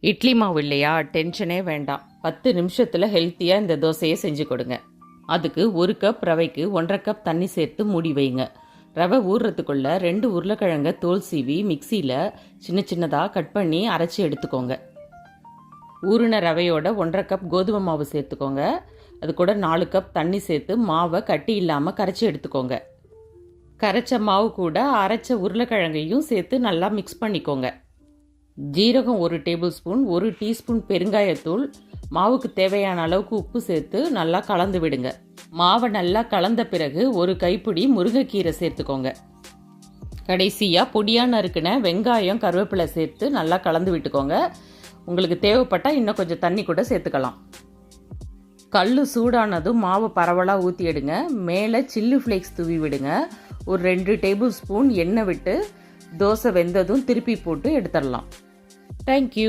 இட்லி மாவு இல்லையா, டென்ஷனே வேண்டாம். 10 நிமிஷத்தில் ஹெல்த்தியாக இந்த தோசையை செஞ்சு கொடுங்க. அதுக்கு 1 கப் ரவைக்கு 1.5 கப் தண்ணி சேர்த்து மூடி வைங்க. ரவை ஊறுறதுக்குள்ள 2 உருளைக்கிழங்க தோல் சீவி மிக்சியில் சின்ன சின்னதாக கட் பண்ணி அரைச்சி எடுத்துக்கோங்க. ஊறின ரவையோட 1.5 கப் கோதுமை மாவு சேர்த்துக்கோங்க. அது கூட 4 கப் தண்ணி சேர்த்து மாவை கட்டி இல்லாமல் கரைச்சி எடுத்துக்கோங்க. கரைச்ச மாவு கூட அரைச்ச உருளைக்கிழங்கையும் சேர்த்து நல்லா மிக்ஸ் பண்ணிக்கோங்க. ஜீரகம் 1 டேபிள் ஸ்பூன், 1 டீஸ்பூன் பெருங்காயத்தூள், மாவுக்கு தேவையான அளவுக்கு உப்பு சேர்த்து நல்லா கலந்து விடுங்க. மாவை நல்லா கலந்த பிறகு 1 கைப்பிடி முருங்கைக்கீரை சேர்த்துக்கோங்க. கடைசியாக பொடியாக நறுக்கின வெங்காயம் கருவேப்பிலை சேர்த்து நல்லா கலந்து விட்டுக்கோங்க. உங்களுக்கு தேவைப்பட்டால் இன்னும் கொஞ்சம் தண்ணி கூட சேர்த்துக்கலாம். கல் சூடானதும் மாவை பரவலாக ஊற்றி எடுங்க. மேலே சில்லி ஃப்ளேக்ஸ் தூவி விடுங்க. ஒரு 2 டேபிள் ஸ்பூன் எண்ணெய் விட்டு தோசை வெந்ததும் திருப்பி போட்டு எடுத்துடலாம். தேங்க்யூ.